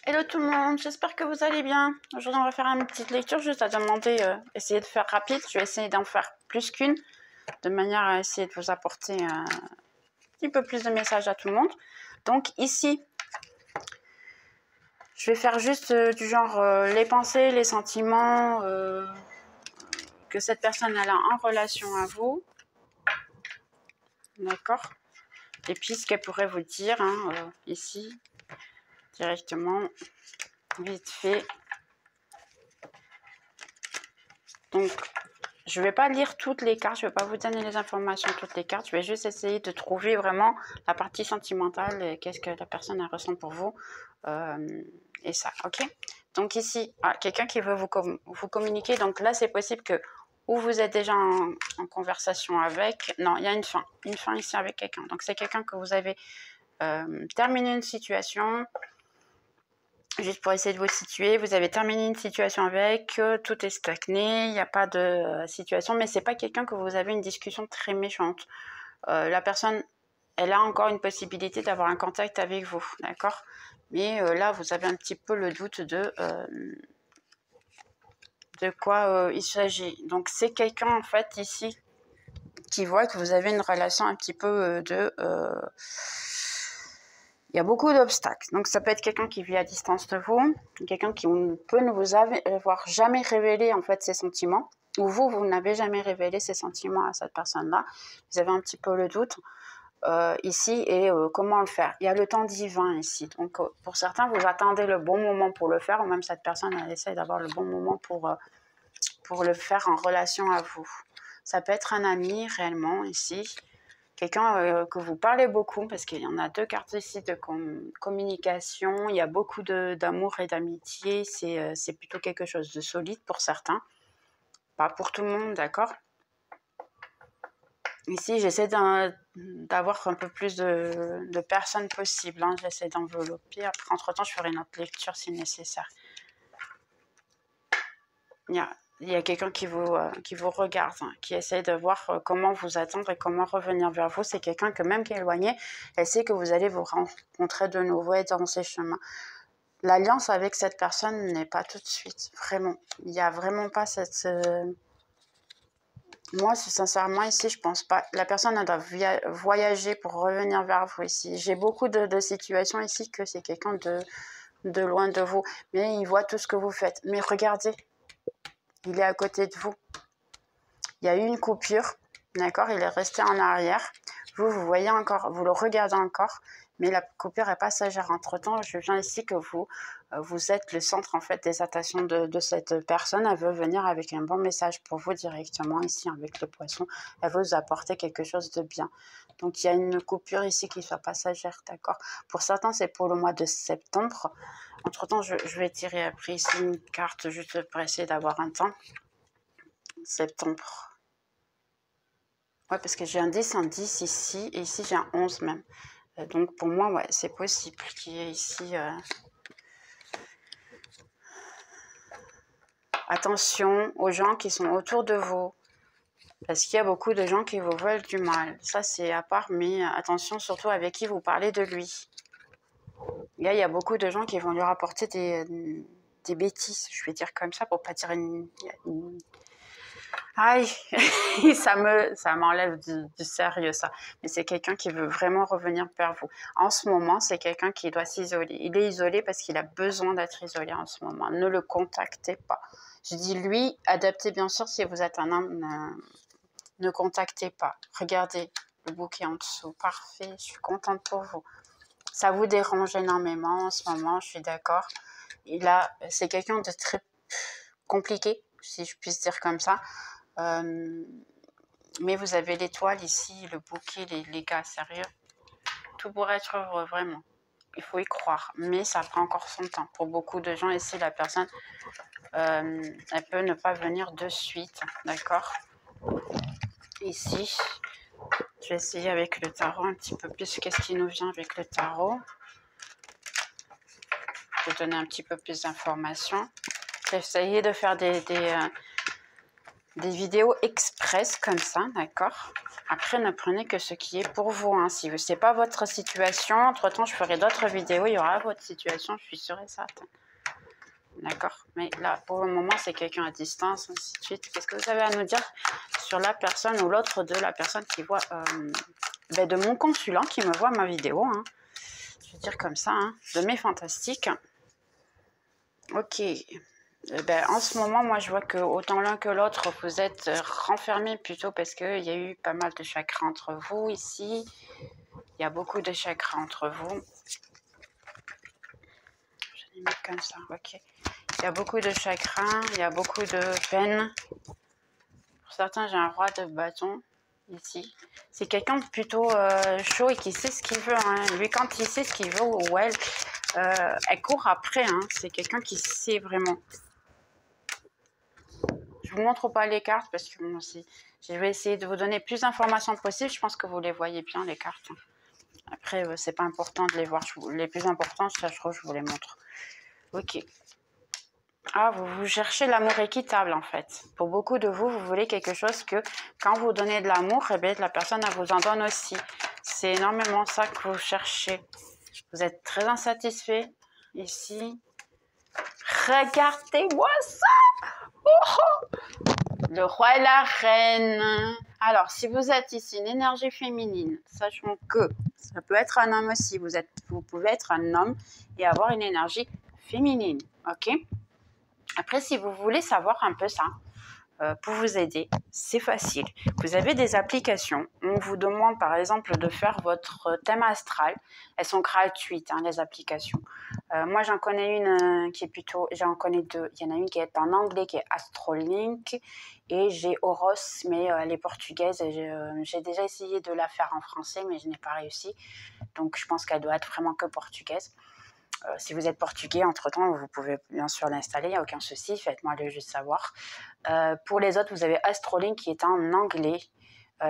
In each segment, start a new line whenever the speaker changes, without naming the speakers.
Hello tout le monde, j'espère que vous allez bien. Aujourd'hui on va faire une petite lecture juste à demander, essayer de faire rapide. Je vais essayer d'en faire plus qu'une, de manière à essayer de vous apporter un petit peu plus de messages à tout le monde. Donc ici, je vais faire juste du genre les pensées, les sentiments que cette personne a en relation à vous. D'accord. Et puis ce qu'elle pourrait vous dire ici, directement, vite fait. Donc, je ne vais pas lire toutes les cartes, je ne vais pas vous donner les informations toutes les cartes, je vais juste essayer de trouver vraiment la partie sentimentale, qu'est-ce que la personne ressent pour vous, et ça, ok. Donc ici, quelqu'un qui veut vous communiquer, donc là c'est possible que ou vous êtes déjà en conversation avec, non, il y a une fin ici avec quelqu'un, donc c'est quelqu'un que vous avez terminé une situation. Juste pour essayer de vous situer, vous avez terminé une situation avec, tout est stagné, il n'y a pas de situation, mais c'est pas quelqu'un que vous avez une discussion très méchante. La personne, elle a encore une possibilité d'avoir un contact avec vous, d'accord? Mais là, vous avez un petit peu le doute de quoi il s'agit. Donc c'est quelqu'un en fait ici qui voit que vous avez une relation un petit peu il y a beaucoup d'obstacles. Donc, ça peut être quelqu'un qui vit à distance de vous, quelqu'un qui peut ne vous avoir jamais révélé en fait ses sentiments, ou vous n'avez jamais révélé ses sentiments à cette personne-là. Vous avez un petit peu le doute ici et comment le faire. Il y a le temps divin ici. Donc, pour certains, vous attendez le bon moment pour le faire, ou même cette personne, elle essaie d'avoir le bon moment pour le faire en relation à vous. Ça peut être un ami réellement ici. Quelqu'un que vous parlez beaucoup, parce qu'il y en a deux cartes ici de communication, il y a beaucoup d'amour et d'amitié, c'est plutôt quelque chose de solide pour certains, pas pour tout le monde, d'accord. Ici, j'essaie d'avoir un peu plus de personnes possibles, j'essaie d'envelopper, après entre-temps je ferai une autre lecture si nécessaire. Il y a quelqu'un qui vous regarde, qui essaie de voir comment vous attendre et comment revenir vers vous. C'est quelqu'un que même qui est éloigné, elle sait que vous allez vous rencontrer de nouveau et dans ses chemins. L'alliance avec cette personne n'est pas tout de suite, vraiment. Il n'y a vraiment pas cette... Moi, sincèrement, ici, je pense pas. La personne, elle doit voyager pour revenir vers vous ici. J'ai beaucoup de situations ici que c'est quelqu'un de loin de vous. Mais il voit tout ce que vous faites. Mais regardez, il est à côté de vous. Il y a eu une coupure, d'accord, il est resté en arrière. Vous voyez encore, vous le regardez encore, mais la coupure est passagère. Entre-temps, je viens ici que vous êtes le centre en fait des attentions de cette personne. Elle veut venir avec un bon message pour vous directement ici avec le poisson. Elle veut vous apporter quelque chose de bien. Donc il y a une coupure ici qui soit passagère, d'accord. Pour certains, c'est pour le mois de septembre. Entre-temps, je vais tirer après ici une carte juste pour essayer d'avoir un temps. Septembre. Ouais, parce que j'ai un 10 ici, et ici j'ai un 11 même. Donc pour moi, ouais, c'est possible qu'il y ait ici... Attention aux gens qui sont autour de vous. Parce qu'il y a beaucoup de gens qui vous veulent du mal. Ça, c'est à part, mais attention surtout avec qui vous parlez de lui. Là, il y a beaucoup de gens qui vont lui rapporter des bêtises, je vais dire comme ça, pour pas dire une... Aïe, ça m'enlève du sérieux, ça. Mais c'est quelqu'un qui veut vraiment revenir vers vous. En ce moment, c'est quelqu'un qui doit s'isoler. Il est isolé parce qu'il a besoin d'être isolé en ce moment. Ne le contactez pas. Je dis lui, adaptez bien sûr si vous êtes un homme, ne contactez pas. Regardez le bouquet en dessous. Parfait, je suis contente pour vous. Ça vous dérange énormément en ce moment, je suis d'accord. Et là, c'est quelqu'un de très compliqué, si je puisse dire comme ça. Mais vous avez l'étoile ici, le bouquet, les gars, sérieux. Tout pourrait être heureux, vraiment. Il faut y croire, mais ça prend encore son temps. Pour beaucoup de gens ici, la personne, elle peut ne pas venir de suite, d'accord. Ici, je vais essayer avec le tarot un petit peu plus. Qu'est-ce qui nous vient avec le tarot? Je vais donner un petit peu plus d'informations. J'ai essayé de faire des vidéos express comme ça, d'accord. Après, ne prenez que ce qui est pour vous. Hein. Si ce n'est pas votre situation, entre-temps, je ferai d'autres vidéos. Il y aura votre situation, je suis sûre et certaine. D'accord. Mais là, pour le moment, c'est quelqu'un à distance, ainsi de suite. Qu'est-ce que vous avez à nous dire sur la personne ou l'autre de la personne qui voit... de mon consulant qui me voit ma vidéo. Hein. Je vais dire comme ça. Hein, de mes fantastiques. Ok. En ce moment, moi, je vois que autant l'un que l'autre, vous êtes renfermés plutôt parce qu'il y a eu pas mal de chakras entre vous ici. Il y a beaucoup de chakras entre vous. Je vais mettre comme ça, ok. Il y a beaucoup de chakras, il y a beaucoup de peine. Pour certains, j'ai un roi de bâton ici. C'est quelqu'un de plutôt chaud et qui sait ce qu'il veut. Hein. Lui, quand il sait ce qu'il veut ou elle court après. Hein. C'est quelqu'un qui sait vraiment. Je vous montre pas les cartes parce que moi aussi, je vais essayer de vous donner plus d'informations possibles. Je pense que vous les voyez bien, les cartes. Après, c'est pas important de les voir. Les plus importants, ça, je vous les montre. Ok. Ah, vous cherchez l'amour équitable, en fait. Pour beaucoup de vous, vous voulez quelque chose que, quand vous donnez de l'amour, eh bien, la personne, elle vous en donne aussi. C'est énormément ça que vous cherchez. Vous êtes très insatisfait, ici. Regardez-moi ça! Oh! Le roi et la reine. Alors, si vous êtes ici une énergie féminine, sachant que ça peut être un homme aussi. Vous pouvez être un homme et avoir une énergie féminine, ok? Après, si vous voulez savoir un peu ça, pour vous aider, c'est facile. Vous avez des applications. On vous demande par exemple de faire votre thème astral. Elles sont gratuites, hein, les applications. Moi, j'en connais une qui est plutôt... J'en connais deux. Il y en a une qui est en anglais, qui est Astrolink. Et j'ai Horos, mais elle est portugaise. J'ai déjà essayé de la faire en français, mais je n'ai pas réussi. Donc, je pense qu'elle doit être vraiment que portugaise. Si vous êtes portugais, entre-temps, vous pouvez bien sûr l'installer, il n'y a aucun souci, faites-moi le juste savoir. Pour les autres, vous avez Astrolink qui est en anglais,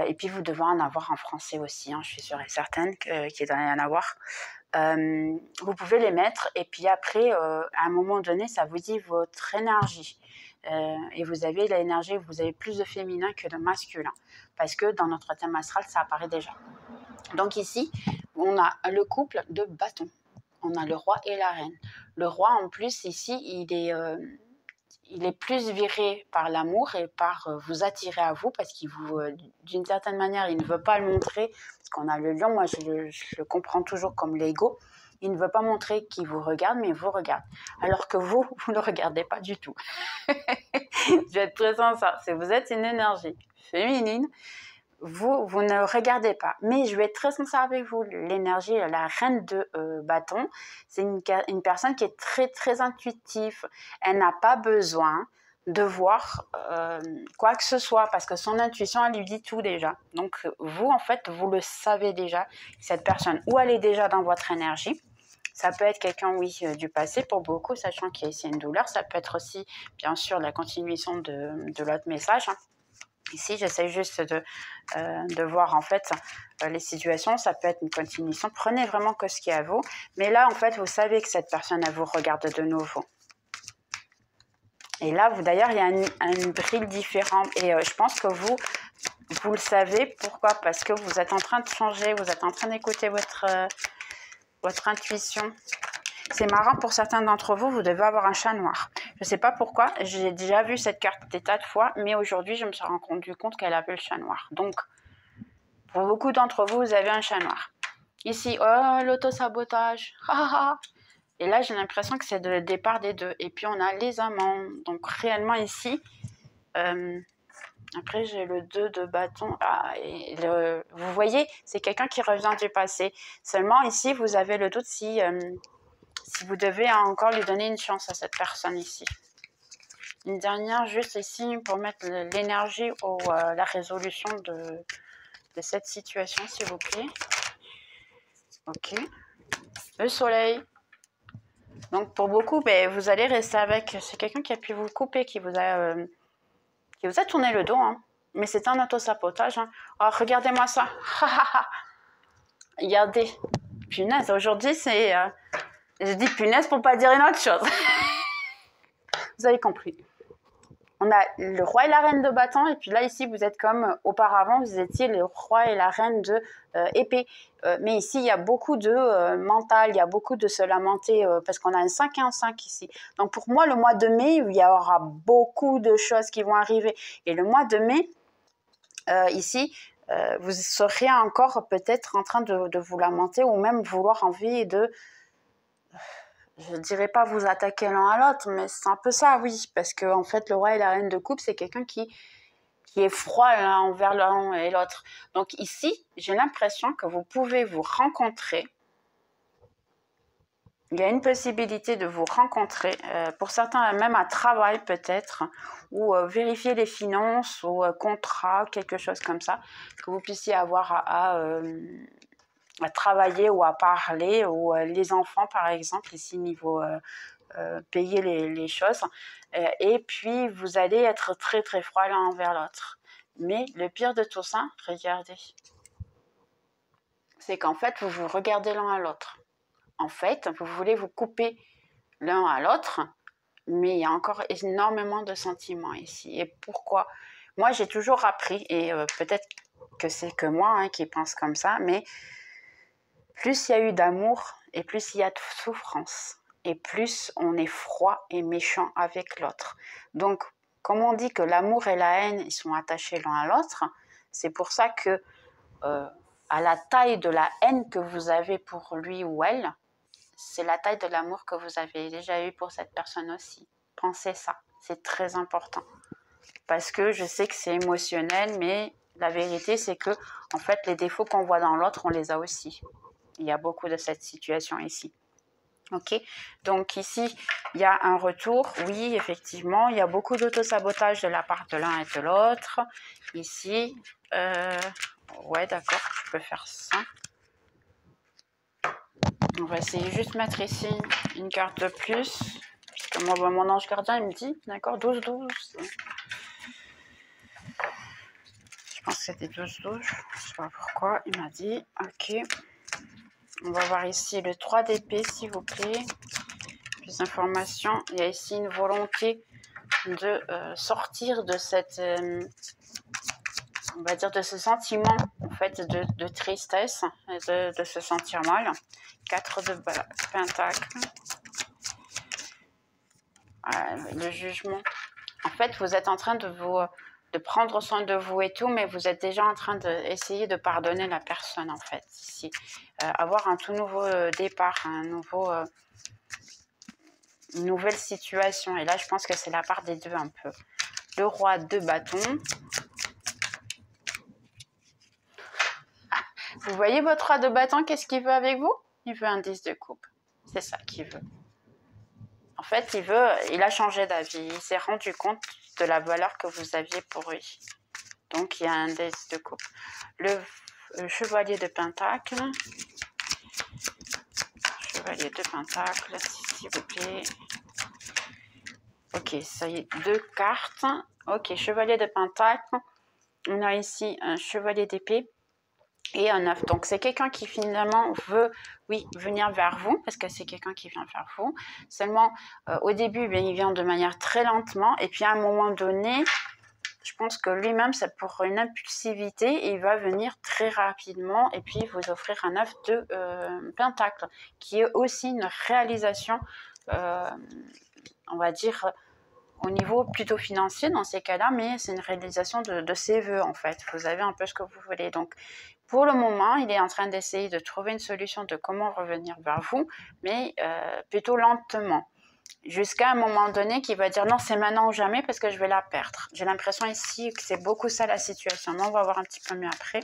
et puis vous devez en avoir en français aussi, hein, je suis sûre et certaine qu'il doit y en avoir. Vous pouvez les mettre, et puis après, à un moment donné, ça vous dit votre énergie. Et vous avez l'énergie, vous avez plus de féminin que de masculin, parce que dans notre thème astral, ça apparaît déjà. Donc ici, on a le couple de bâtons. On a le roi et la reine. Le roi, en plus, ici, il est plus viré par l'amour et par vous attirer à vous parce qu'il vous, d'une certaine manière, il ne veut pas le montrer. Parce qu'on a le lion, moi, je le comprends toujours comme l'ego. Il ne veut pas montrer qu'il vous regarde, mais il vous regarde. Alors que vous ne le regardez pas du tout. Je vais être très sincère. Si vous êtes une énergie féminine, vous ne regardez pas. Mais je vais être très sincère avec vous. L'énergie, la reine de bâton, c'est une personne qui est très, très intuitive. Elle n'a pas besoin de voir quoi que ce soit parce que son intuition, elle lui dit tout déjà. Donc, vous, en fait, vous le savez déjà. Cette personne, ou elle est déjà dans votre énergie. Ça peut être quelqu'un, oui, du passé pour beaucoup, sachant qu'il y a ici une douleur. Ça peut être aussi, bien sûr, la continuation de l'autre message. Hein. Ici, j'essaie juste de voir en fait les situations. Ça peut être une continuation. Prenez vraiment que ce qui est à vous. Mais là, en fait, vous savez que cette personne, elle vous regarde de nouveau. Et là, d'ailleurs, il y a un bril différent. Et je pense que vous le savez. Pourquoi? Parce que vous êtes en train de changer. Vous êtes en train d'écouter votre intuition. C'est marrant pour certains d'entre vous, vous devez avoir un chat noir. Je ne sais pas pourquoi, j'ai déjà vu cette carte des tas de fois, mais aujourd'hui, je me suis rendu compte qu'elle avait le chat noir. Donc, pour beaucoup d'entre vous, vous avez un chat noir. Ici, oh, l'auto-sabotage. Et là, j'ai l'impression que c'est le départ des deux. Et puis, on a les amants. Donc, réellement, ici, après, j'ai le 2 de bâton. Vous voyez, c'est quelqu'un qui revient du passé. Seulement, ici, vous avez le doute si vous devez encore lui donner une chance à cette personne ici. Une dernière juste ici pour mettre l'énergie ou la résolution de cette situation, s'il vous plaît. Ok. Le soleil. Donc pour beaucoup, vous allez rester avec. C'est quelqu'un qui a pu vous couper, qui vous a tourné le dos. Hein. Mais c'est un auto-sabotage. Hein. Oh, regardez-moi ça. Regardez. Punaise, aujourd'hui c'est... je dis punaise pour pas dire une autre chose. Vous avez compris. on a le roi et la reine de bâton, et puis là, ici, vous êtes comme auparavant, vous étiez le roi et la reine de épée. Mais ici, il y a beaucoup de mental, il y a beaucoup de se lamenter, parce qu'on a un 5 et un 5 ici. Donc, pour moi, le mois de mai, il y aura beaucoup de choses qui vont arriver. Et le mois de mai, ici, vous seriez encore peut-être en train de vous lamenter ou même vouloir envie de... Je ne dirais pas vous attaquer l'un à l'autre, mais c'est un peu ça, oui. Parce que en fait, le roi et la reine de coupe, c'est quelqu'un qui est froid l'un envers l'un et l'autre. Donc ici, j'ai l'impression que vous pouvez vous rencontrer. Il y a une possibilité de vous rencontrer, pour certains même à travail peut-être, ou vérifier les finances ou contrat, quelque chose comme ça, que vous puissiez avoir à travailler ou à parler, ou les enfants par exemple, ici niveau payer les choses, et puis vous allez être très très froid l'un envers l'autre. Mais le pire de tout ça, regardez, c'est qu'en fait vous vous regardez l'un à l'autre. En fait, vous voulez vous couper l'un à l'autre, mais il y a encore énormément de sentiments ici. Et pourquoi? Moi, j'ai toujours appris, et peut-être que c'est que moi qui pense comme ça, mais plus il y a eu d'amour et plus il y a de souffrance, et plus on est froid et méchant avec l'autre. Donc, comme on dit que l'amour et la haine, ils sont attachés l'un à l'autre, c'est pour ça que à la taille de la haine que vous avez pour lui ou elle, c'est la taille de l'amour que vous avez déjà eu pour cette personne aussi. Pensez ça, c'est très important. Parce que je sais que c'est émotionnel, mais la vérité, c'est que en fait, les défauts qu'on voit dans l'autre, on les a aussi. Il y a beaucoup de cette situation ici. Ok, donc ici, il y a un retour. Oui, effectivement, il y a beaucoup d'auto-sabotage de la part de l'un et de l'autre. Ici, ouais, d'accord, je peux faire ça. On va essayer juste de mettre ici une carte de plus. Parce que moi, mon ange gardien, il me dit, d'accord, 12-12. Je pense que c'était 12-12. Je sais pas pourquoi. Il m'a dit, ok. On va voir ici le 3 d'épée, s'il vous plaît. Plus d'informations. Il y a ici une volonté de sortir de cette... on va dire de ce sentiment, en fait, de tristesse, de se sentir mal. 4 de pentacles. Le jugement. En fait, vous êtes en train de prendre soin de vous et tout, mais vous êtes déjà en train d'essayer de pardonner la personne, en fait, ici. Avoir un tout nouveau départ, une nouvelle situation. Et là, je pense que c'est la part des deux un peu. Le roi de bâton. Vous voyez votre roi de bâton, qu'est-ce qu'il veut avec vous? Il veut un 10 de coupe. C'est ça qu'il veut. En fait, il a changé d'avis. Il s'est rendu compte de la valeur que vous aviez pour lui. Donc, il y a un 10 de coupe. Le chevalier de pentacle. Chevalier de pentacle, s'il vous plaît. Ok, ça y est, 2 cartes. Ok, chevalier de pentacle. On a ici un chevalier d'épée et un 9. Donc, c'est quelqu'un qui finalement veut, oui, venir vers vous, parce que c'est quelqu'un qui vient vers vous. Seulement, au début, bien, il vient de manière très lentement. Et puis, à un moment donné, je pense que lui-même, c'est pour une impulsivité. Et il va venir très rapidement et puis vous offrir un 9 de pentacle, qui est aussi une réalisation, on va dire, au niveau plutôt financier dans ces cas-là, mais c'est une réalisation de ses vœux, en fait. Vous avez un peu ce que vous voulez. Donc, pour le moment, il est en train d'essayer de trouver une solution de comment revenir vers vous, mais plutôt lentement. Jusqu'à un moment donné qu'il va dire non, c'est maintenant ou jamais parce que je vais la perdre. J'ai l'impression ici que c'est beaucoup ça la situation. Mais on va voir un petit peu mieux après.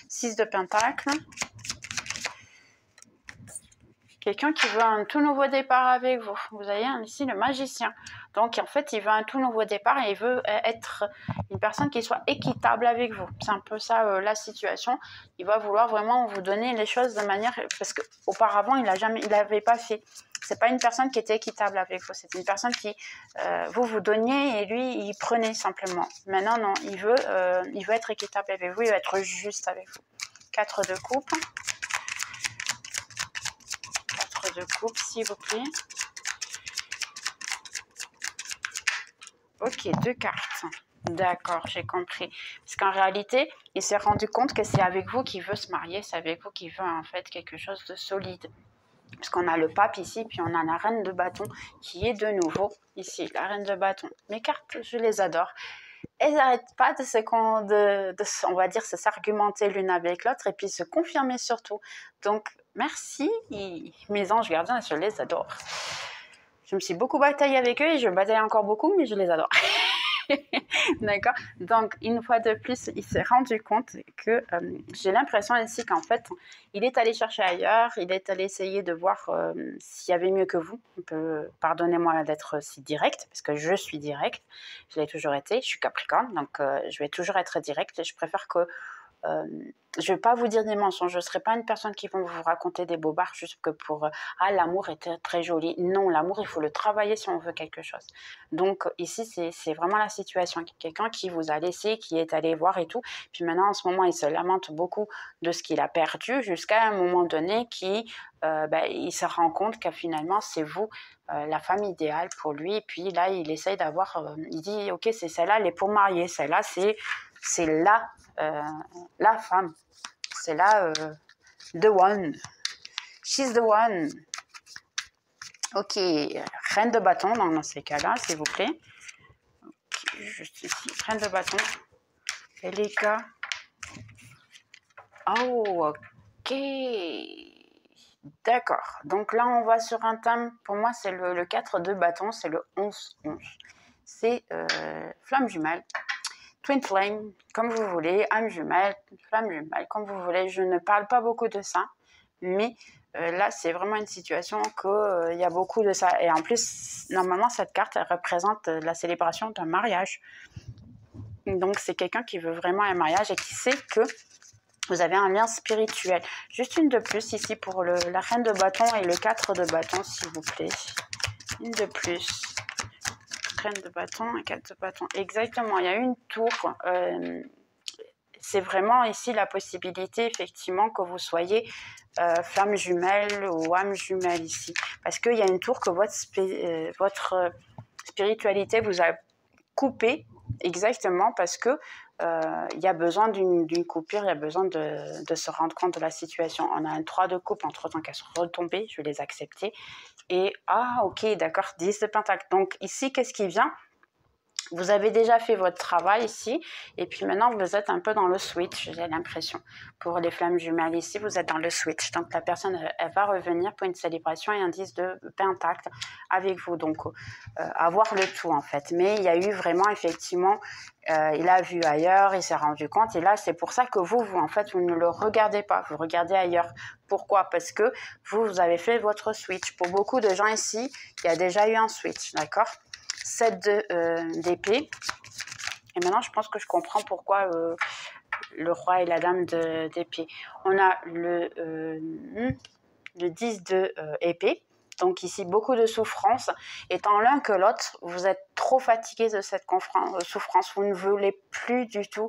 6 de pentacle. Quelqu'un qui veut un tout nouveau départ avec vous. Vous avez ici le magicien. Donc, en fait, il veut un tout nouveau départ et il veut être une personne qui soit équitable avec vous. C'est un peu ça la situation. Il va vouloir vraiment vous donner les choses de manière... Parce qu'auparavant, il n'avait pas fait. C'est pas une personne qui était équitable avec vous. C'est une personne qui, vous donniez et lui, il prenait simplement. Maintenant, non. Il veut être équitable avec vous. Il veut être juste avec vous. 4 de coupe. De coupe, s'il vous plaît. Ok, 2 cartes. D'accord, j'ai compris. Parce qu'en réalité, il s'est rendu compte que c'est avec vous qu'il veut se marier, c'est avec vous qu'il veut en fait quelque chose de solide. Parce qu'on a le pape ici, puis on a la reine de bâton qui est de nouveau ici, la reine de bâton. Mes cartes, je les adore. Elles n'arrêtent pas on va dire, se s'argumenter l'une avec l'autre et puis se confirmer surtout. Donc, merci, mes anges gardiens, je les adore. Je me suis beaucoup bataillée avec eux et je bataille encore beaucoup, mais je les adore. D'accord. Donc, une fois de plus, il s'est rendu compte que j'ai l'impression ici qu'en fait, il est allé chercher ailleurs, il est allé essayer de voir s'il y avait mieux que vous. Pardonnez-moi d'être si direct, parce que je suis direct, je l'ai toujours été, je suis Capricorne, donc je vais toujours être direct et je préfère que je ne vais pas vous dire des mensonges, je ne serai pas une personne qui va vous raconter des bobards juste que pour ah, l'amour était très joli. Non, l'amour, il faut le travailler si on veut quelque chose. Donc ici, c'est vraiment la situation. Quelqu'un qui vous a laissé, qui est allé voir et tout. Puis maintenant, en ce moment, il se lamente beaucoup de ce qu'il a perdu jusqu'à un moment donné il se rend compte que finalement, c'est vous la femme idéale pour lui. Et puis là, il essaye d'avoir, il dit, ok, c'est celle-là, elle est pour marier. Celle-là, c'est la femme. C'est là, the one. She's the one. Ok, reine de bâton dans ces cas-là, s'il vous plaît. Ok, juste ici, reine de bâton. Et les gars. Oh, ok. D'accord. Donc là, on va sur un thème. Pour moi, c'est le 4 de bâton, c'est le 11-11. C'est flamme jumelle. Twin flame, comme vous voulez, âme jumelle, flamme jumelle, comme vous voulez. Je ne parle pas beaucoup de ça, mais là, c'est vraiment une situation qu'il y a beaucoup de ça. Et en plus, normalement, cette carte, elle représente la célébration d'un mariage. Donc, c'est quelqu'un qui veut vraiment un mariage et qui sait que vous avez un lien spirituel. Juste une de plus ici pour la reine de bâton et le 4 de bâton, s'il vous plaît. Une de plus. Reine de bâton et 4 de bâton. Exactement, il y a une tour. C'est vraiment ici la possibilité, effectivement, que vous soyez flamme jumelle ou âme jumelle ici. Parce qu'il y a une tour que votre spiritualité vous a coupé, exactement, parce que il y a besoin d'une coupure, il y a besoin de se rendre compte de la situation. On a un 3 de coupe, entre-temps qu'elles sont retombées, je vais les accepter. Et, ah, ok, d'accord, 10 de pentacle. Donc ici, qu'est-ce qui vient ? Vous avez déjà fait votre travail ici, et puis maintenant vous êtes un peu dans le switch, j'ai l'impression. Pour les flammes jumelles ici, vous êtes dans le switch. Donc la personne, elle va revenir pour une célébration et un 10 de pentacle avec vous. Donc avoir le tout en fait. Mais il y a eu vraiment effectivement, il a vu ailleurs, il s'est rendu compte. Et là, c'est pour ça que vous en fait, vous ne le regardez pas, vous regardez ailleurs. Pourquoi ? Parce que vous avez fait votre switch. Pour beaucoup de gens ici, il y a déjà eu un switch, d'accord ? 7 d'épée. Et maintenant, je pense que je comprends pourquoi le roi et la dame d'épée. On a le 10 de épée. Donc ici, beaucoup de souffrance. Et tant l'un que l'autre, vous êtes trop fatigué de cette souffrance. Vous ne voulez plus du tout,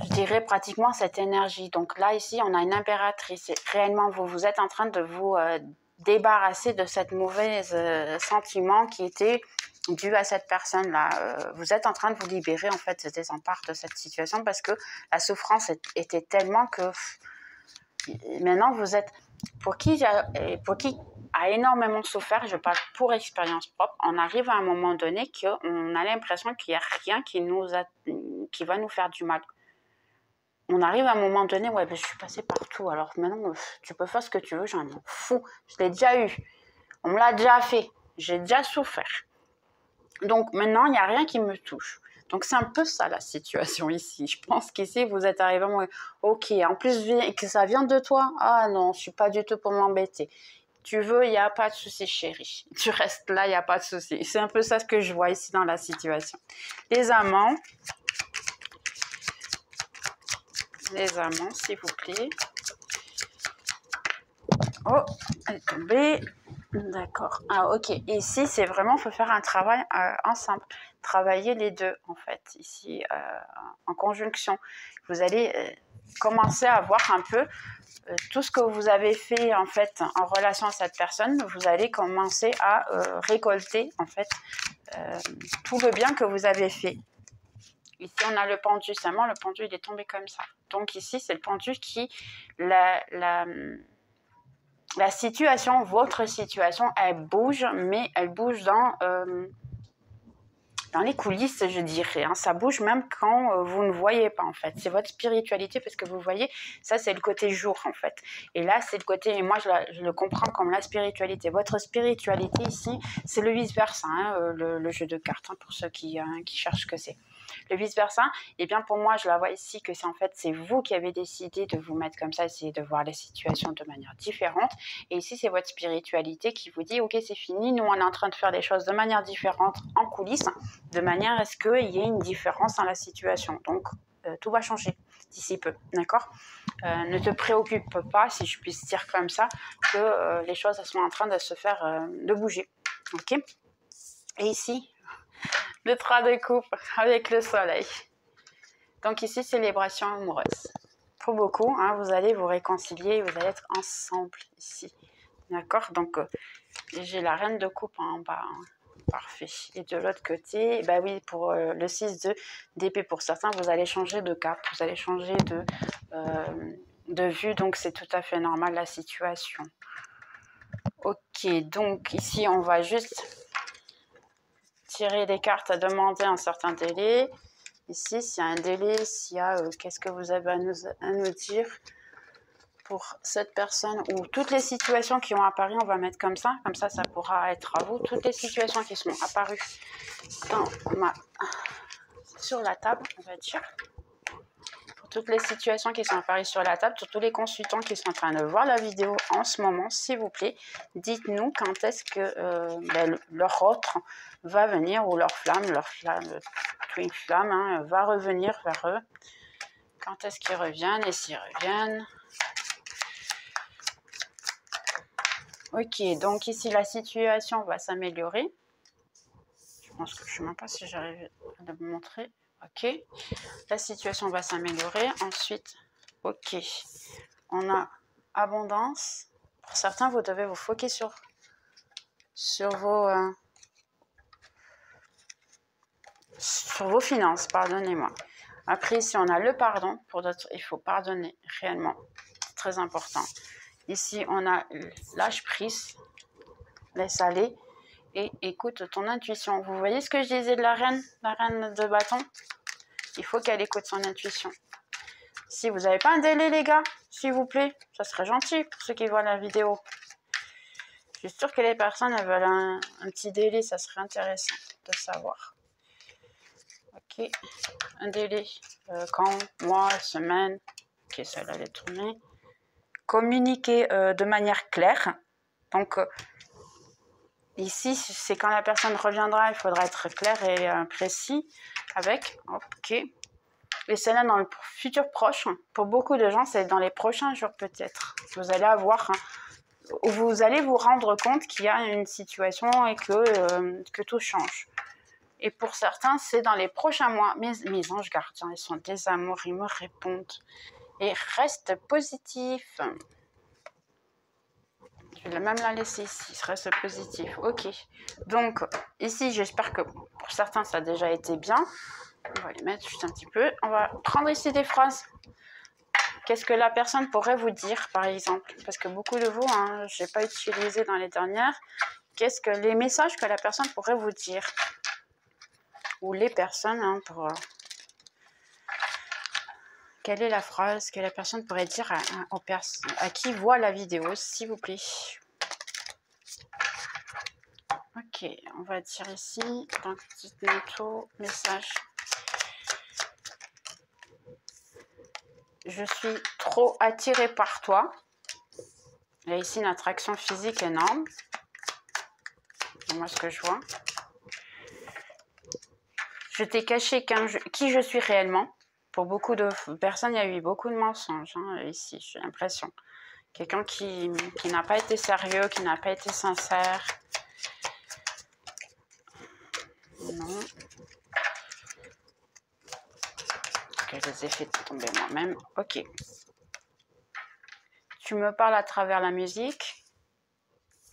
je dirais, pratiquement cette énergie. Donc là, ici, on a une impératrice. Et réellement, vous êtes en train de vous débarrasser de cette mauvaise sentiment qui était dû à cette personne-là. Vous êtes en train de vous libérer en fait, se désempare de cette situation parce que la souffrance était tellement que maintenant vous êtes pour qui a énormément souffert, je parle pour expérience propre, on arrive à un moment donné qu'on a l'impression qu'il n'y a rien qui va nous faire du mal. On arrive à un moment donné, ouais, je suis passée partout, alors maintenant, tu peux faire ce que tu veux, j'en m'en fous. Je l'ai déjà eu, on me l'a déjà fait, j'ai déjà souffert. Donc maintenant, il n'y a rien qui me touche. Donc c'est un peu ça la situation ici. Je pense qu'ici, vous êtes arrivé, ok, en plus que ça vient de toi, ah non, je ne suis pas du tout pour m'embêter. Tu veux, il n'y a pas de souci, chérie. Tu restes là, il n'y a pas de souci. C'est un peu ça ce que je vois ici dans la situation. Les amants, s'il vous plaît. Oh, elle est tombée. D'accord. Ah, ok. Ici, c'est vraiment, il faut faire un travail ensemble. Travailler les deux, en fait, ici, en conjonction. Vous allez commencer à voir un peu tout ce que vous avez fait en fait en relation à cette personne. Vous allez commencer à récolter en fait tout le bien que vous avez fait. Ici, on a le pendu, seulement le pendu, il est tombé comme ça. Donc ici, c'est le pendu qui, la situation, votre situation, elle bouge, mais elle bouge dans les coulisses, je dirais. Hein. Ça bouge même quand vous ne voyez pas, en fait. C'est votre spiritualité, parce que vous voyez, ça, c'est le côté jour, en fait. Et là, c'est le côté, et moi, je le comprends comme la spiritualité. Votre spiritualité, ici, c'est le vice-versa, hein, le jeu de cartes, hein, pour ceux qui cherchent ce que c'est. Le vice-versa, et bien pour moi, je la vois ici que c'est en fait, c'est vous qui avez décidé de vous mettre comme ça, essayer de voir les situations de manière différente. Et ici, c'est votre spiritualité qui vous dit, ok, c'est fini, nous, on est en train de faire des choses de manière différente en coulisses, de manière à ce qu'il y ait une différence dans la situation. Donc, tout va changer d'ici peu, d'accord ? Ne te préoccupe pas, si je puis dire comme ça, que les choses elles sont en train de se faire, de bouger, ok ? Et ici, le 3 de coupe avec le soleil. Donc ici, célébration amoureuse. Pour beaucoup, hein, vous allez vous réconcilier, vous allez être ensemble ici. D'accord ? Donc, j'ai la reine de coupe en bas. Hein. Parfait. Et de l'autre côté, bah oui, pour le 6 d'épée, pour certains, vous allez changer de cap, vous allez changer de vue. Donc, c'est tout à fait normal la situation. Ok, donc ici, on va juste tirer des cartes à demander un certain délai. Ici, s'il y a un délai, s'il y a qu'est-ce que vous avez à nous dire pour cette personne ou toutes les situations qui ont apparu, on va mettre comme ça pourra être à vous. Toutes les situations qui sont apparues sur la table, on va dire. Pour toutes les situations qui sont apparues sur la table, pour tous les consultants qui sont en train de voir la vidéo en ce moment, s'il vous plaît, dites-nous quand est-ce que leur autre va venir ou leur flamme, Twin Flamme, hein, va revenir vers eux. Quand est-ce qu'ils reviennent et s'ils reviennent. Ok, donc ici la situation va s'améliorer. Je pense que je ne sais même pas si j'arrive à le montrer. Ok, la situation va s'améliorer. Ensuite, ok, on a abondance. Pour certains, vous devez vous focus sur vos finances, pardonnez-moi. Après, ici, on a le pardon. Pour d'autres, il faut pardonner réellement. C'est très important. Ici, on a lâche prise, laisse aller et écoute ton intuition. Vous voyez ce que je disais de la reine de bâton? Il faut qu'elle écoute son intuition. Si vous n'avez pas un délai, les gars, s'il vous plaît, ça serait gentil pour ceux qui voient la vidéo. Je suis sûre que les personnes elles veulent un petit délai, ça serait intéressant de savoir. Ok, un délai, quand, mois, semaine, ok, ça allait tourner. Communiquer de manière claire. Donc, ici, c'est quand la personne reviendra, il faudra être clair et précis avec. Ok. Et c'est là dans le futur proche. Pour beaucoup de gens, c'est dans les prochains jours peut-être. Vous allez avoir, vous allez vous rendre compte qu'il y a une situation et que tout change. Et pour certains, c'est dans les prochains mois. Mes anges gardiens, ils sont des amours, ils me répondent. Et reste positif. Je vais même la laisser ici, reste positif. Ok. Donc, ici, j'espère que pour certains, ça a déjà été bien. On va les mettre juste un petit peu. On va prendre ici des phrases. Qu'est-ce que la personne pourrait vous dire, par exemple? Parce que beaucoup de vous, hein, je n'ai pas utilisé dans les dernières. Qu'est-ce que les messages que la personne pourrait vous dire? Ou les personnes, hein, quelle est la phrase que la personne pourrait dire à qui voit la vidéo, s'il vous plaît? Ok, on va dire ici, dans petit métaux, message. Je suis trop attirée par toi. Il y a ici une attraction physique énorme. C'est moi ce que je vois. Je t'ai caché qui je suis réellement. Pour beaucoup de personnes, il y a eu beaucoup de mensonges hein, ici, j'ai l'impression. Quelqu'un qui n'a pas été sérieux, qui n'a pas été sincère. Non. que je les ai fait tomber moi-même. Ok. Tu me parles à travers la musique.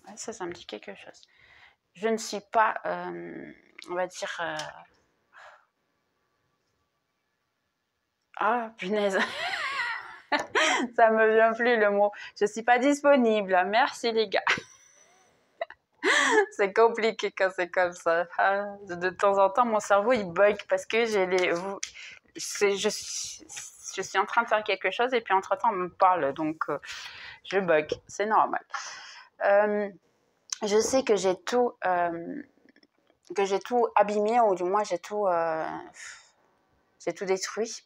Ouais, ça me dit quelque chose. Je ne suis pas, on va dire... Ah, punaise. Ça me vient plus le mot. Je ne suis pas disponible. Merci les gars. C'est compliqué quand c'est comme ça. De temps en temps, mon cerveau, il bug parce que j'ai les... Je suis en train de faire quelque chose et puis entre-temps, on me parle. Donc, je bug. C'est normal. Je sais que j'ai tout abîmé ou du moins j'ai tout détruit.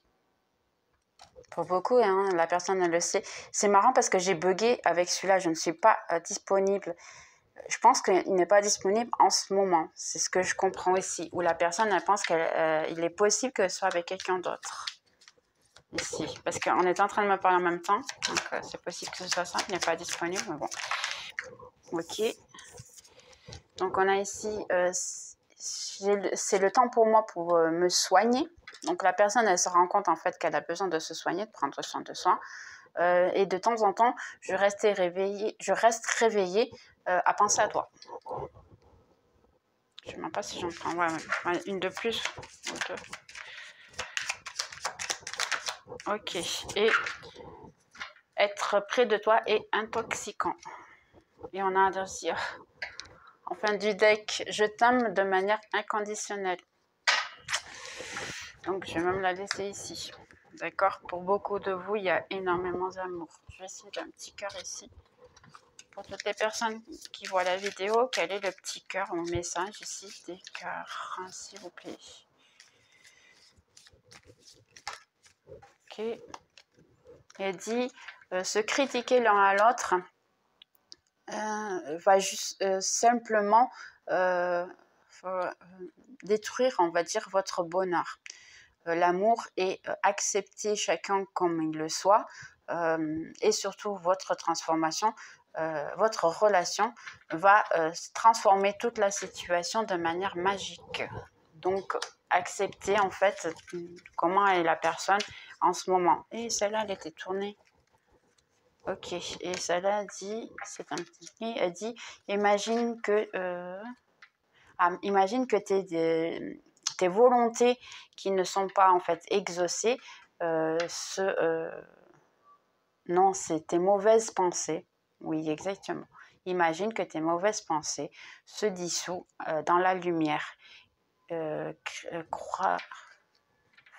Pour beaucoup, hein, la personne elle le sait. C'est marrant parce que j'ai bugué avec celui-là. Je ne suis pas disponible. Je pense qu'il n'est pas disponible en ce moment. C'est ce que je comprends ici. Où la personne, elle pense qu'il est possible que ce soit avec quelqu'un d'autre. Ici. Parce qu'on est en train de me parler en même temps. Donc, c'est possible que ce soit ça. Il n'est pas disponible. Mais bon. Ok. Donc, on a ici... c'est le temps pour moi pour me soigner. Donc, la personne, elle se rend compte en fait qu'elle a besoin de se soigner, de prendre soin de soi. Et de temps en temps, je reste réveillée à penser à toi. Je ne sais même pas si j'en prends. Ouais, une de plus. Deux. Ok. Et être près de toi est intoxiquant. Et on a un désir. En fin du deck, je t'aime de manière inconditionnelle. Donc, je vais même la laisser ici. D'accord? Pour beaucoup de vous, il y a énormément d'amour. Je vais essayer d'un petit cœur ici. Pour toutes les personnes qui voient la vidéo, quel est le petit cœur ou message ici des cœurs, hein, s'il vous plaît. Ok. Et dit, se critiquer l'un à l'autre va juste simplement détruire, on va dire, votre bonheur. L'amour et accepter chacun comme il le soit et surtout votre transformation, votre relation va transformer toute la situation de manière magique. Donc, accepter en fait comment est la personne en ce moment. Et celle-là, elle était tournée. Ok, et celle-là dit, c'est un petit, elle dit, imagine que tes volontés qui ne sont pas en fait exaucées, non, c'est tes mauvaises pensées. Oui, exactement. Imagine que tes mauvaises pensées se dissouent dans la lumière.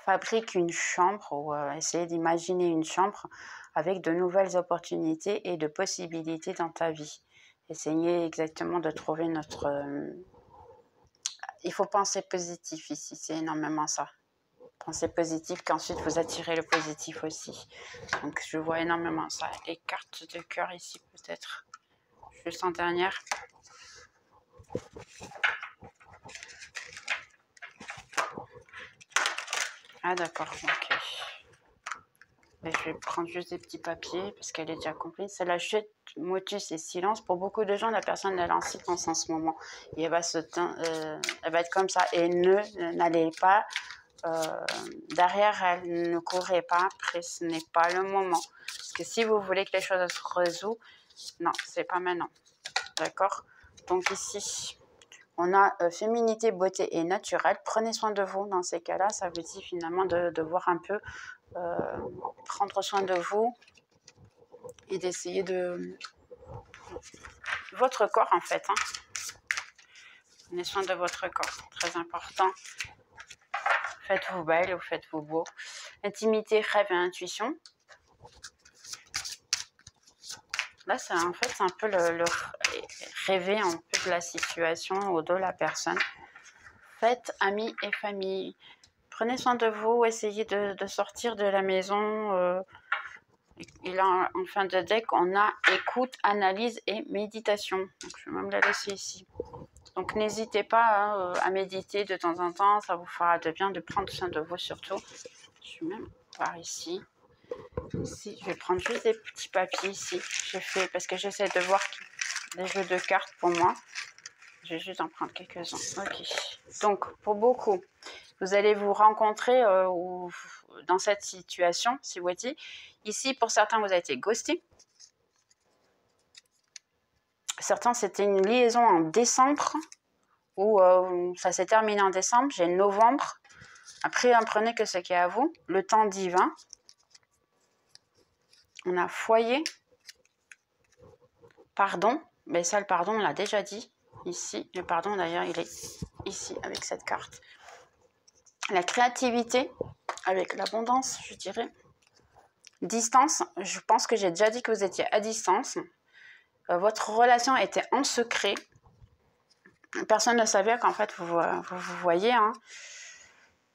Fabrique une chambre ou essayer d'imaginer une chambre avec de nouvelles opportunités et de possibilités dans ta vie. Essayez exactement de trouver notre... il faut penser positif ici, c'est énormément ça. Pensez positif qu'ensuite vous attirez le positif aussi. Donc je vois énormément ça. Les cartes de cœur ici peut-être. Juste en dernière. Ah d'accord, ok. Mais je vais prendre juste des petits papiers parce qu'elle est déjà complète. C'est la chute, motus et silence. Pour beaucoup de gens, la personne elle est en silence en ce moment. Et elle va être comme ça. Et n'allez pas derrière elle, ne courez pas. Après, ce n'est pas le moment. Parce que si vous voulez que les choses se résolvent, non, c'est pas maintenant. D'accord? Donc ici, on a féminité, beauté et naturel. Prenez soin de vous dans ces cas-là. Ça veut dire finalement de voir un peu, prendre soin de vous et d'essayer de... Votre corps en fait. Hein. Prenez soin de votre corps. Très important. Faites-vous belle ou faites-vous beau. Intimité, rêve et intuition. Là, c'est en fait un peu le rêver un peu de la situation ou de la personne. Faites amis et famille. Prenez soin de vous, essayez de sortir de la maison. Et là, en fin de deck, on a écoute, analyse et méditation. Donc, je vais même la laisser ici. Donc, n'hésitez pas à méditer de temps en temps. Ça vous fera de bien de prendre soin de vous surtout. Je vais même voir ici. Ici, je vais prendre juste des petits papiers ici. J'ai fait parce que j'essaie de voir des jeux de cartes pour moi. Je vais juste en prendre quelques-uns. Ok. Donc, pour beaucoup, Vous allez vous rencontrer dans cette situation, si vous voyez. Ici, pour certains, vous avez été ghosté. Certains, c'était une liaison en décembre, ou ça s'est terminé en décembre. J'ai novembre. Après, apprenez que ce qui est à vous. Le temps divin. On a foyer. Pardon. Mais ça, le pardon, on l'a déjà dit. Ici, le pardon, d'ailleurs, il est ici, avec cette carte. La créativité, avec l'abondance, je dirais. Distance, je pense que j'ai déjà dit que vous étiez à distance. Votre relation était en secret. Personne ne savait qu'en fait, vous voyez. Hein.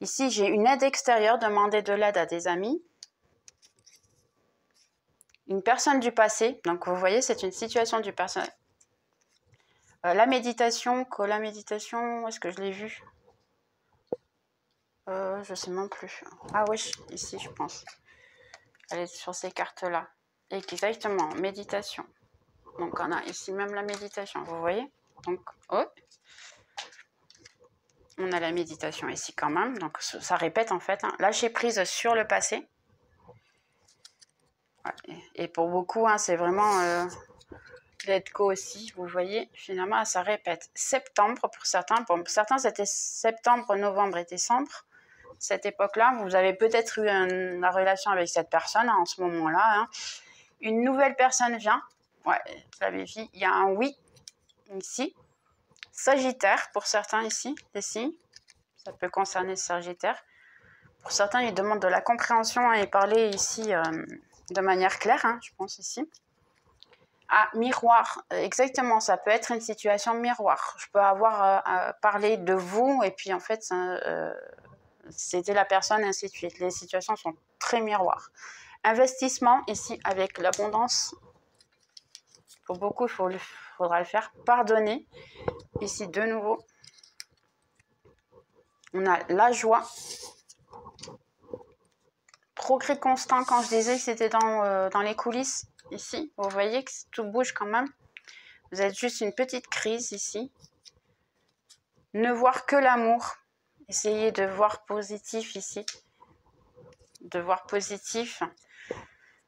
Ici, j'ai une aide extérieure, demander de l'aide à des amis. Une personne du passé, donc vous voyez, c'est une situation du passé. La méditation, est-ce que je l'ai vue? Je ne sais même plus. Ah oui, ici, je pense. Elle est sur ces cartes-là. Exactement, méditation. Donc, on a ici même la méditation, vous voyez? Donc, oh. On a la méditation ici quand même. Donc, ça répète en fait. Hein. Lâcher prise sur le passé. Et pour beaucoup, hein, c'est vraiment let go aussi. Vous voyez, finalement, ça répète. Septembre pour certains. Pour certains, c'était septembre, novembre et décembre. Cette époque-là, vous avez peut-être eu une relation avec cette personne hein, en ce moment-là. Hein. Une nouvelle personne vient. Ouais, vous l'avez vu, il y a un oui ici. Sagittaire pour certains ici. Ça peut concerner Sagittaire. Pour certains, ils demandent de la compréhension et parler ici de manière claire, hein, je pense ici. Ah, miroir, exactement, ça peut être une situation miroir. Je peux avoir parlé de vous et puis en fait, c'était la personne, ainsi de suite. Les situations sont très miroirs. Investissement, ici, avec l'abondance. Pour beaucoup, il faudra le faire. Pardonner, ici, de nouveau. On a la joie. Progrès constant, quand je disais que c'était dans les coulisses, ici, vous voyez que tout bouge quand même. Vous êtes juste une petite crise ici. Ne voir que l'amour. Essayez de voir positif ici. De voir positif.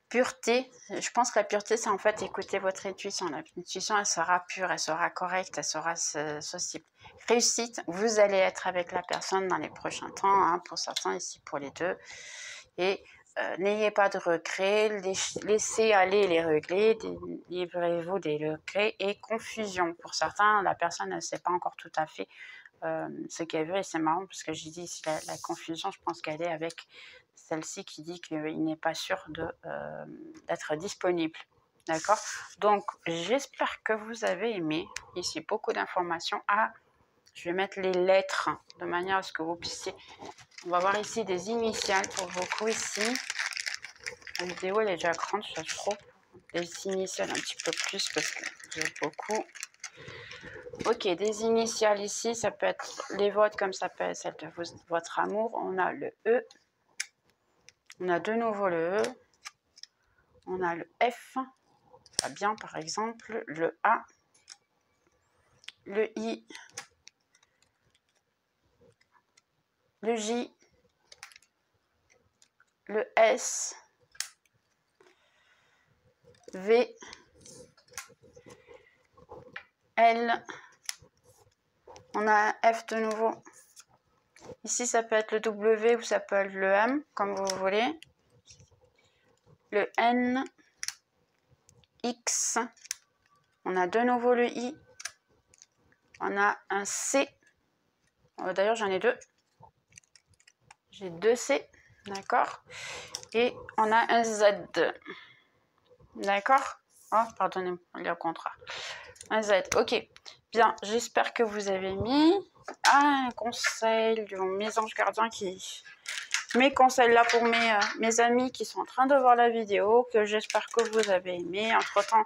Pureté. Je pense que la pureté, c'est en fait écouter votre intuition. L'intuition, elle sera pure, elle sera correcte, elle sera sociable. Réussite, vous allez être avec la personne dans les prochains temps, hein, pour certains ici, pour les deux. Et n'ayez pas de regrets, laissez aller les regrets, livrez-vous des regrets et confusion. Pour certains, la personne ne sait pas encore tout à fait ce qu'elle veut et c'est marrant parce que j'ai dit ici la confusion, je pense qu'elle est avec celle-ci qui dit qu'il n'est pas sûr d'être disponible. D'accord? Donc, j'espère que vous avez aimé. Ici, beaucoup d'informations. Ah, je vais mettre les lettres de manière à ce que vous puissiez... On va voir ici des initiales pour beaucoup ici. La vidéo, elle est déjà grande, je trouve. Des initiales un petit peu plus parce que j'ai beaucoup. Ok, des initiales ici, ça peut être les vôtres comme ça peut être celle de votre amour. On a le E. On a de nouveau le E. On a le F. Pas bien, par exemple. Le A. Le I. Le J. Le S. V. L. On a un F de nouveau. Ici, ça peut être le W ou ça peut être le M, comme vous voulez. Le N. X. On a de nouveau le I. On a un C. D'ailleurs, j'en ai deux. J'ai deux C. D'accord. Et on a un Z. D'accord. Oh, pardonnez-moi, il est au contraire. Un Z. Ok. Bien, j'espère que vous avez mis un conseil de mes anges gardiens qui... Mes conseils là pour mes amis qui sont en train de voir la vidéo, que j'espère que vous avez aimé. Entre-temps,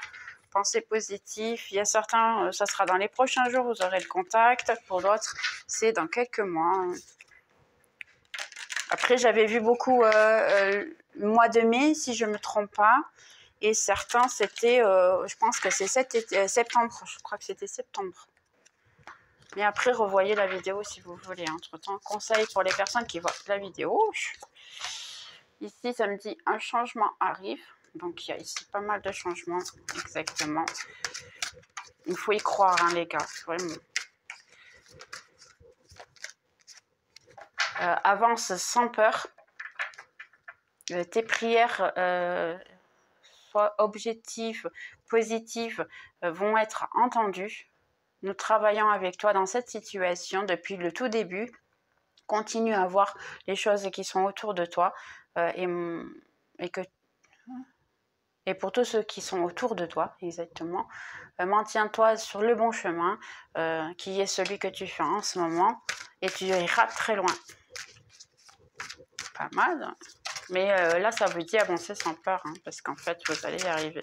pensez positif. Il y a certains, ça sera dans les prochains jours, vous aurez le contact. Pour d'autres, c'est dans quelques mois. Après, j'avais vu beaucoup mois de mai, si je ne me trompe pas. Et certains, c'était, je pense que c'est septembre. Je crois que c'était septembre. Mais après, revoyez la vidéo si vous voulez. Entre-temps, conseil pour les personnes qui voient la vidéo. Ici, ça me dit un changement arrive. Donc, il y a ici pas mal de changements. Exactement. Il faut y croire, hein, les gars. Vraiment. Avance sans peur. Tes prières, soit objectives, positives, vont être entendues. Nous travaillons avec toi dans cette situation depuis le tout début. Continue à voir les choses qui sont autour de toi et pour tous ceux qui sont autour de toi, exactement. Maintiens-toi sur le bon chemin, qui est celui que tu fais en ce moment, et tu iras très loin. Pas mal. Mais là, ça vous dit avancer sans peur, hein, parce qu'en fait, vous allez y arriver.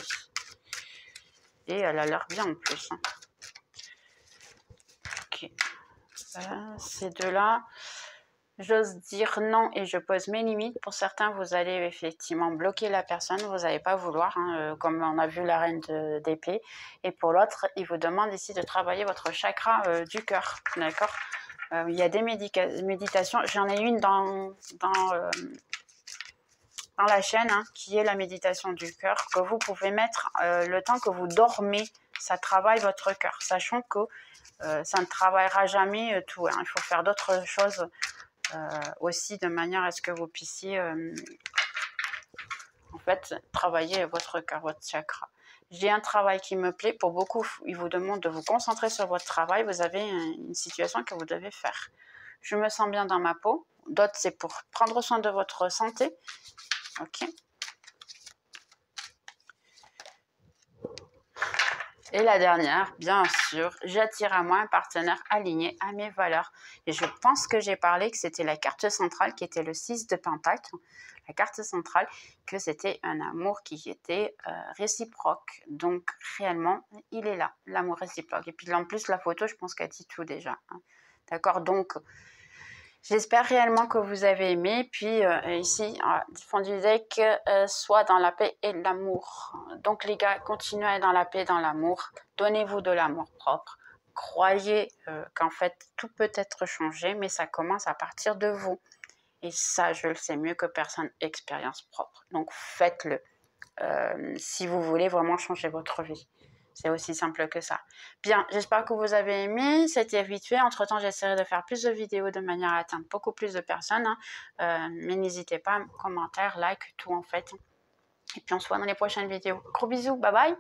Et elle a l'air bien en plus. Hein. Ok. Ces deux-là, j'ose dire non et je pose mes limites. Pour certains, vous allez effectivement bloquer la personne, vous n'allez pas vouloir, hein, comme on a vu la reine d'épée. Et pour l'autre, il vous demande ici de travailler votre chakra du cœur, d'accord. Il y a des méditations, j'en ai une dans la chaîne, hein, qui est la méditation du cœur, que vous pouvez mettre le temps que vous dormez. Ça travaille votre cœur, sachant que ça ne travaillera jamais tout. Hein. Il faut faire d'autres choses aussi de manière à ce que vous puissiez en fait travailler votre cœur, votre chakra. J'ai un travail qui me plaît. Pour beaucoup, il vous demande de vous concentrer sur votre travail. Vous avez une situation que vous devez faire. Je me sens bien dans ma peau. D'autres, c'est pour prendre soin de votre santé. Ok. Et la dernière, bien sûr, j'attire à moi un partenaire aligné à mes valeurs. Et je pense que j'ai parlé que c'était la carte centrale qui était le 6 de Pentacle. La carte centrale, que c'était un amour qui était réciproque. Donc, réellement, il est là, l'amour réciproque. Et puis, en plus, la photo, je pense qu'elle dit tout déjà. Hein. D'accord. Donc, j'espère réellement que vous avez aimé. Puis ici, du fond du deck, soit dans la paix et l'amour. Donc les gars, continuez à être dans la paix et dans l'amour. Donnez-vous de l'amour propre. Croyez qu'en fait, tout peut être changé, mais ça commence à partir de vous. Et ça, je le sais mieux que personne, expérience propre. Donc faites-le si vous voulez vraiment changer votre vie. C'est aussi simple que ça. Bien, j'espère que vous avez aimé. C'était vite fait. Entre-temps, j'essaierai de faire plus de vidéos de manière à atteindre beaucoup plus de personnes. Hein. Mais n'hésitez pas, commentaires, like, tout en fait. Et puis on se voit dans les prochaines vidéos. Gros bisous, bye bye.